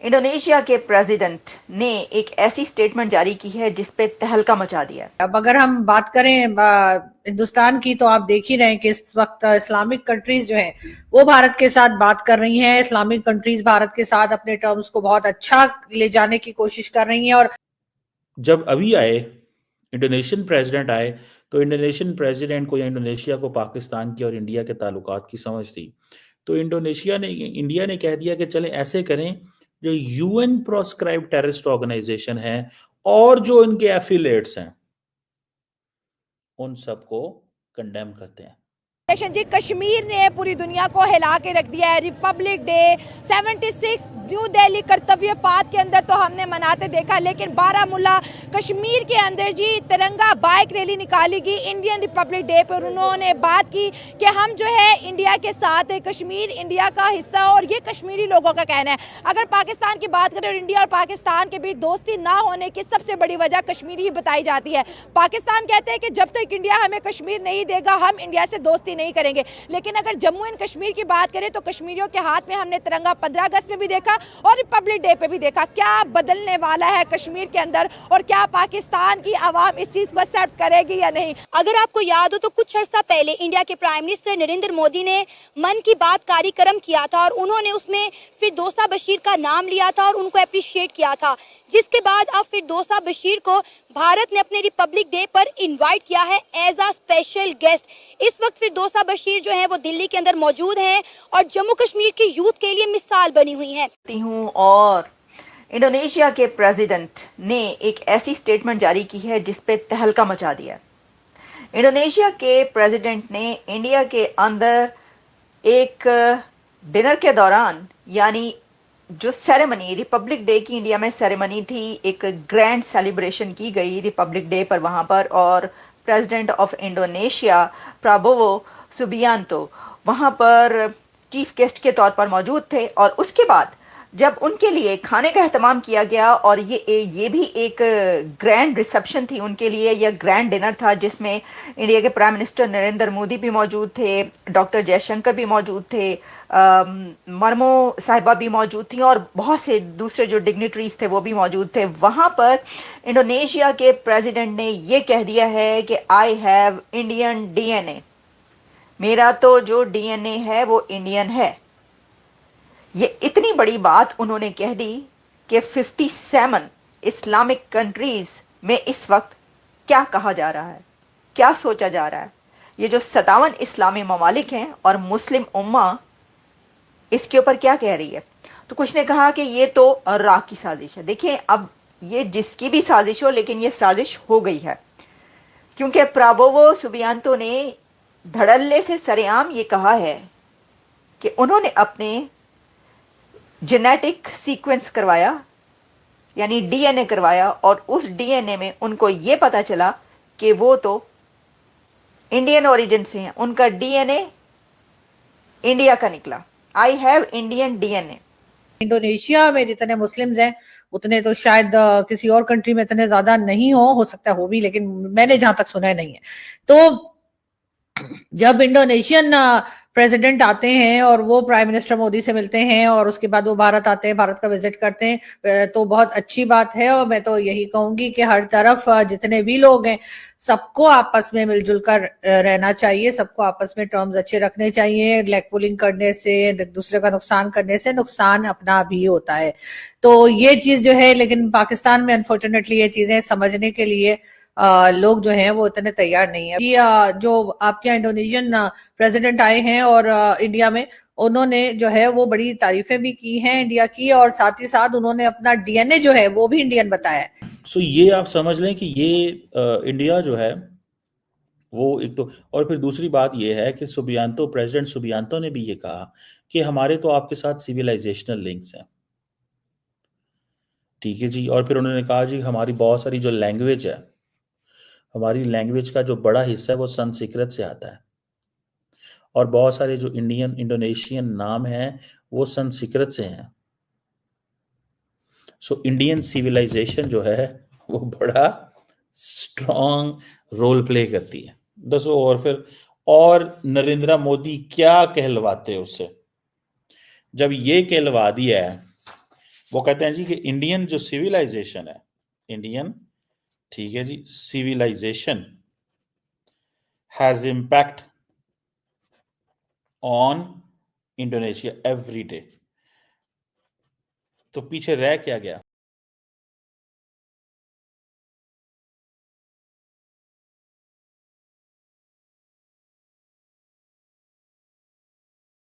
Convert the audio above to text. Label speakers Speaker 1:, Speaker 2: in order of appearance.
Speaker 1: Indonesia के president ने एक ऐसी स्टेटमेंट जारी की है जिसपे तहलका मचा दिया है।
Speaker 2: अब अगर हम बात करें हिंदुस्तान की, तो आप देख ही रहे हैं कि इस वक्त इस्लामिक कंट्रीज जो हैं वो भारत के साथ बात कर रही हैं। इस्लामिक कंट्रीज भारत के साथ अपने टर्म्स को बहुत अच्छा ले जाने की कोशिश कर रही हैं। और
Speaker 3: जब अभी आए इंडोनेशियन प्रेसिडेंट आए, तो इंडोनेशियन प्रेसिडेंट को या इंडोनेशिया को पाकिस्तान की और इंडिया के ताल्लुकात की समझ थी। तो इंडिया ने कह दिया कि चलें ऐसे करें, जो यूएन प्रोस्क्राइब टेररिस्ट ऑर्गेनाइजेशन है और जो इनके एफिलिएट्स हैं उन सबको कंडेम करते हैं।
Speaker 4: जी, कश्मीर ने पूरी दुनिया को हिला के रख दिया है। रिपब्लिक डे 76 न्यू दिल्ली कर्तव्य पाथ के अंदर तो हमने मनाते देखा, लेकिन बारामूला कश्मीर के अंदर जी तिरंगा बाइक रैली निकाली गई इंडियन रिपब्लिक डे पर। उन्होंने बात की कि हम जो है इंडिया के साथ है, कश्मीर इंडिया का हिस्सा, और ये कश्मीरी लोगों का कहना है। अगर पाकिस्तान की बात करें और इंडिया और पाकिस्तान के बीच दोस्ती ना होने की सबसे बड़ी वजह कश्मीरी ही बताई जाती है। पाकिस्तान कहते हैं कि जब तक इंडिया हमें कश्मीर नहीं देगा हम इंडिया से दोस्ती नहीं करेंगे। लेकिन अगर जम्मू एंड कश्मीर की बात करें तो कश्मीरियों के हाथ में हमने तिरंगा 15 अगस्त में भी देखा और रिपब्लिक डे पे भी देखा। क्या बदलने वाला है कश्मीर के अंदर, और क्या पाकिस्तान की आवाम इस चीज को एक्सेप्ट करेगी या नहीं?
Speaker 5: अगर आपको याद हो तो कुछ अर्सा पहले इंडिया के प्राइम मिनिस्टर नरेंद्र मोदी ने मन की बात कार्यक्रम किया था और उन्होंने उसमें फिरदौसा बशीर का नाम लिया था और उनको अप्रिशिएट किया था, जिसके बाद अब फिरदौसा बशीर को भारत ने अपने रिपब्लिक डे पर इनवाइट किया है एज अ स्पेशल गेस्ट। इस वक्त फिरदौसा बशीर जो है वो दिल्ली के अंदर मौजूद हैं और जम्मू कश्मीर की यूथ के लिए मिसाल बनी हुई हैं।
Speaker 1: और इंडोनेशिया के प्रेसिडेंट ने एक ऐसी स्टेटमेंट जारी की है जिसपे तहलका मचा दिया। इंडोनेशिया के प्रेसिडेंट ने इंडिया के अंदर एक डिनर के दौरान, यानी जो सेरेमनी रिपब्लिक डे की इंडिया में सेरेमनी थी, एक ग्रैंड सेलिब्रेशन की गई रिपब्लिक डे पर वहाँ पर, और president of Indonesia Prabowo Subianto वहाँ पर चीफ गेस्ट के तौर पर मौजूद थे। और उसके बाद जब उनके लिए खाने का एहतमाम किया गया, और ये भी एक ग्रैंड रिसेप्शन थी उनके लिए, यह ग्रैंड डिनर था जिसमें इंडिया के प्राइम मिनिस्टर नरेंद्र मोदी भी मौजूद थे, डॉक्टर जयशंकर भी मौजूद थे, मर्मो साहिबा भी मौजूद थी, और बहुत से दूसरे जो डिग्निटरीज थे वो भी मौजूद थे। वहाँ पर इंडोनेशिया के प्रेसिडेंट ने ये कह दिया है कि आई हैव इंडियन डीएनए, मेरा तो जो डीएनए है वो इंडियन है। ये इतनी बड़ी बात उन्होंने कह दी कि 57 इस्लामिक कंट्रीज में इस वक्त क्या कहा जा रहा है, क्या सोचा जा रहा है। ये जो 57 इस्लामी ममालिक हैं और मुस्लिम उम्मा इसके ऊपर क्या कह रही है। तो कुछ ने कहा कि ये तो राह की साजिश है। देखिए, अब ये जिसकी भी साजिश हो, लेकिन ये साजिश हो गई है, क्योंकि प्राबोवो सुबियांतो ने धड़ल्ले से सरेआम ये कहा है कि उन्होंने अपने जेनेटिक सीक्वेंस करवाया, यानी डीएनए करवाया, और उस डीएनए में उनको ये पता चला कि वो तो इंडियन ओरिजिन से हैं, उनका डीएनए इंडिया का निकला। I have Indian DNA.
Speaker 2: Indonesia में जितने मुस्लिम्स हैं उतने तो शायद किसी और कंट्री में इतने ज्यादा नहीं हो सकता हो भी, लेकिन मैंने जहां तक सुना है नहीं है। तो जब इंडोनेशियन प्रेसिडेंट आते हैं और वो प्राइम मिनिस्टर मोदी से मिलते हैं और उसके बाद वो भारत आते हैं, भारत का विजिट करते हैं, तो बहुत अच्छी बात है। और मैं तो यही कहूंगी कि हर तरफ जितने भी लोग हैं सबको आपस में मिलजुल कर रहना चाहिए, सबको आपस में टर्म्स अच्छे रखने चाहिए। लेग पुलिंग करने से, दूसरे का नुकसान करने से नुकसान अपना भी होता है। तो ये चीज जो है, लेकिन पाकिस्तान में अनफॉर्चुनेटली ये चीजें समझने के लिए लोग जो हैं वो इतने तैयार नहीं है। जो आपके यहाँ इंडोनेशियन प्रेसिडेंट आए हैं और इंडिया में, उन्होंने जो है वो बड़ी तारीफें भी की हैं इंडिया की, और साथ ही साथ उन्होंने अपना डीएनए जो है वो भी इंडियन बताया है।
Speaker 3: सो ये आप समझ लें कि ये इंडिया जो है वो एक तो, और फिर दूसरी बात ये है कि प्रेसिडेंट सुबियांतो ने भी ये कहा कि हमारे तो आपके साथ सिविलाइजेशनल लिंक्स हैं, ठीक है जी। और फिर उन्होंने कहा जी हमारी बहुत सारी जो लैंग्वेज है, हमारी लैंग्वेज का जो बड़ा हिस्सा है वो संस्कृत से आता है, और बहुत सारे जो इंडोनेशियन नाम हैं वो संस्कृत से हैं। सो इंडियन सिविलाइजेशन जो है वो बड़ा स्ट्रॉन्ग रोल प्ले करती है। दसो, और फिर नरेंद्र मोदी क्या कहलवाते उससे, जब ये कहलवा दिया है वो कहते हैं जी कि इंडियन जो सिविलाइजेशन है, इंडियन, ठीक है जी, civilisation has impact on Indonesia every day. तो पीछे रह क्या गया?